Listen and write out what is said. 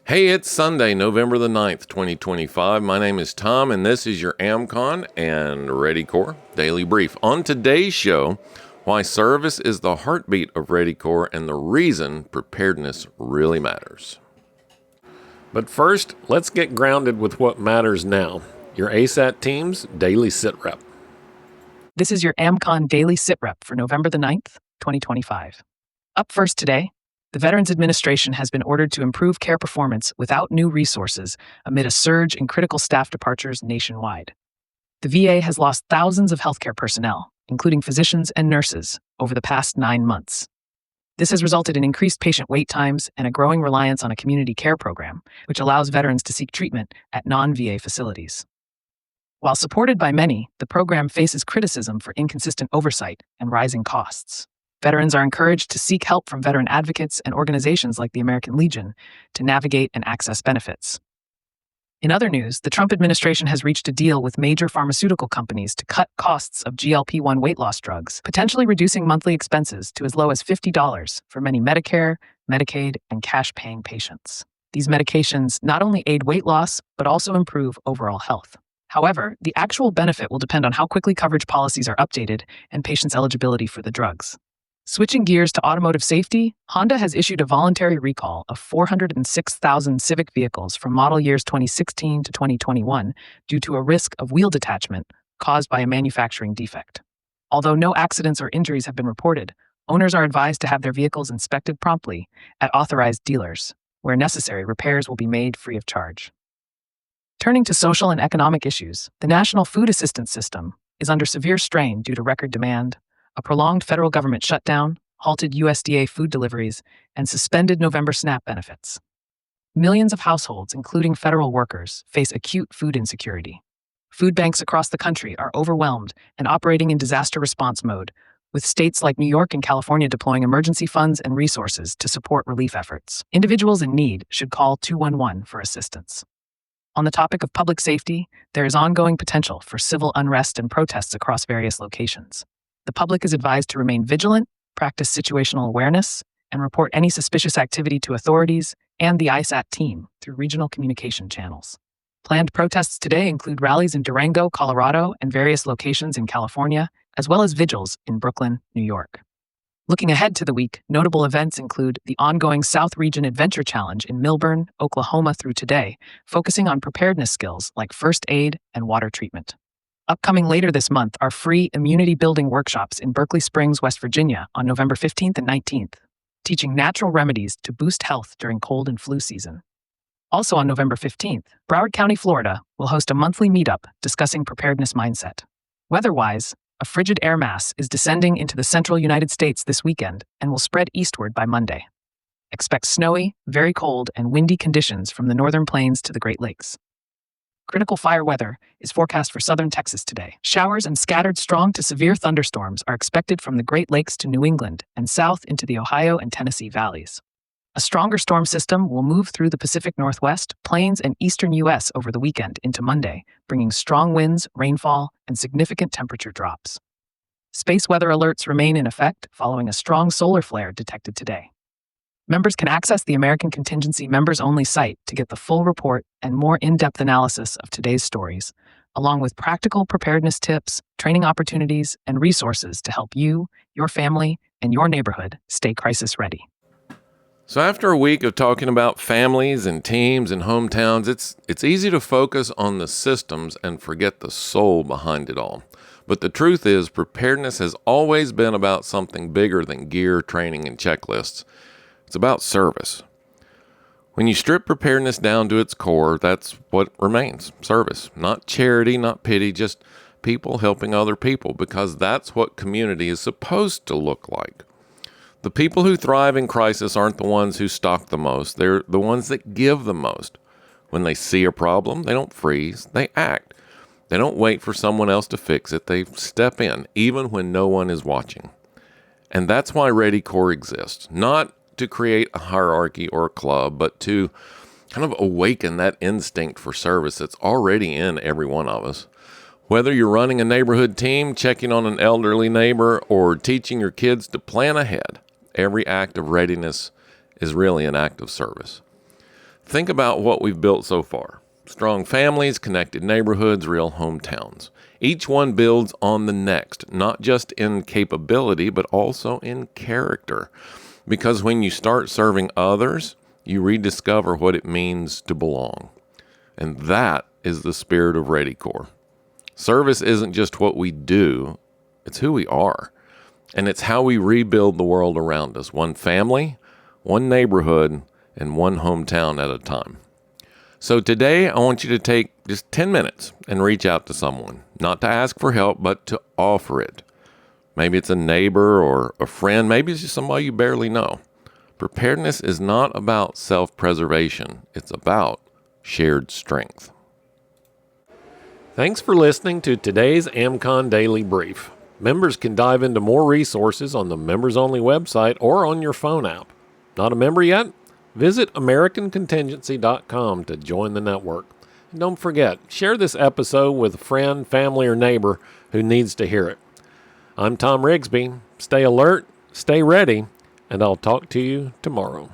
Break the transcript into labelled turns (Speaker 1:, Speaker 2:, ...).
Speaker 1: Hey, it's Sunday, November the 9th, 2025. My name is Thom, and this is your AmCon and ReadyCorps Daily Brief. On today's show, why service is the heartbeat of ReadyCorps and the reason preparedness really matters. But first, let's get grounded with what matters now. Your ASAT team's daily sit rep.
Speaker 2: This is your AmCon Daily Sit Rep for November the 9th, 2025. Up first today, the Veterans Administration has been ordered to improve care performance without new resources amid a surge in critical staff departures nationwide. The VA has lost thousands of healthcare personnel, including physicians and nurses, over the past 9 months. This has resulted in increased patient wait times and a growing reliance on a community care program, which allows veterans to seek treatment at non-VA facilities. While supported by many, the program faces criticism for inconsistent oversight and rising costs. Veterans are encouraged to seek help from veteran advocates and organizations like the American Legion to navigate and access benefits. In other news, the Trump administration has reached a deal with major pharmaceutical companies to cut costs of GLP-1 weight loss drugs, potentially reducing monthly expenses to as low as $50 for many Medicare, Medicaid, and cash-paying patients. These medications not only aid weight loss, but also improve overall health. However, the actual benefit will depend on how quickly coverage policies are updated and patients' eligibility for the drugs. Switching gears to automotive safety, Honda has issued a voluntary recall of 406,000 Civic vehicles from model years 2016 to 2021 due to a risk of wheel detachment caused by a manufacturing defect. Although no accidents or injuries have been reported, owners are advised to have their vehicles inspected promptly at authorized dealers. Where necessary, repairs will be made free of charge. Turning to social and economic issues, the National Food Assistance System is under severe strain due to record demand, a prolonged federal government shutdown, halted USDA food deliveries, and suspended November SNAP benefits. Millions of households, including federal workers, face acute food insecurity. Food banks across the country are overwhelmed and operating in disaster response mode, with states like New York and California deploying emergency funds and resources to support relief efforts. Individuals in need should call 211 for assistance. On the topic of public safety, there is ongoing potential for civil unrest and protests across various locations. The public is advised to remain vigilant, practice situational awareness, and report any suspicious activity to authorities and the ISAT team through regional communication channels. Planned protests today include rallies in Durango, Colorado, and various locations in California, as well as vigils in Brooklyn, New York. Looking ahead to the week, notable events include the ongoing South Region Adventure Challenge in Milburn, Oklahoma through today, focusing on preparedness skills like first aid and water treatment. Upcoming later this month are free immunity-building workshops in Berkeley Springs, West Virginia on November 15th and 19th, teaching natural remedies to boost health during cold and flu season. Also on November 15th, Broward County, Florida, will host a monthly meetup discussing preparedness mindset. Weather-wise, a frigid air mass is descending into the central United States this weekend and will spread eastward by Monday. Expect snowy, very cold, and windy conditions from the northern plains to the Great Lakes. Critical fire weather is forecast for southern Texas today. Showers and scattered strong to severe thunderstorms are expected from the Great Lakes to New England and south into the Ohio and Tennessee valleys. A stronger storm system will move through the Pacific Northwest, plains, and eastern U.S. over the weekend into Monday, bringing strong winds, rainfall, and significant temperature drops. Space weather alerts remain in effect following a strong solar flare detected today. Members can access the American Contingency Members-Only site to get the full report and more in-depth analysis of today's stories, along with practical preparedness tips, training opportunities, and resources to help you, your family, and your neighborhood stay crisis ready.
Speaker 1: So after a week of talking about families and teams and hometowns, it's easy to focus on the systems and forget the soul behind it all. But the truth is, preparedness has always been about something bigger than gear, training, and checklists. It's about service. When you strip preparedness down to its core, that's what remains, service. Not charity, not pity, just people helping other people, because that's what community is supposed to look like. The people who thrive in crisis aren't the ones who stock the most. They're the ones that give the most. When they see a problem, they don't freeze, they act. They don't wait for someone else to fix it. They step in, even when no one is watching. And that's why ReadyCorps exists. Not to create a hierarchy or a club, but to kind of awaken that instinct for service that's already in every one of us. Whether you're running a neighborhood team, checking on an elderly neighbor, or teaching your kids to plan ahead, every act of readiness is really an act of service. Think about what we've built so far. Strong families, connected neighborhoods, real hometowns. Each one builds on the next, not just in capability, but also in character. Because when you start serving others, you rediscover what it means to belong. And that is the spirit of ReadyCorps. Service isn't just what we do, it's who we are. And it's how we rebuild the world around us, one family, one neighborhood, and one hometown at a time. So today, I want you to take just 10 minutes and reach out to someone, not to ask for help, but to offer it. Maybe it's a neighbor or a friend. Maybe it's just somebody you barely know. Preparedness is not about self-preservation. It's about shared strength. Thanks for listening to today's AmCon Daily Brief. Members can dive into more resources on the members-only website or on your phone app. Not a member yet? Visit AmericanContingency.com to join the network. And don't forget, share this episode with a friend, family, or neighbor who needs to hear it. I'm Thom Rigsby. Stay alert, stay ready, and I'll talk to you tomorrow.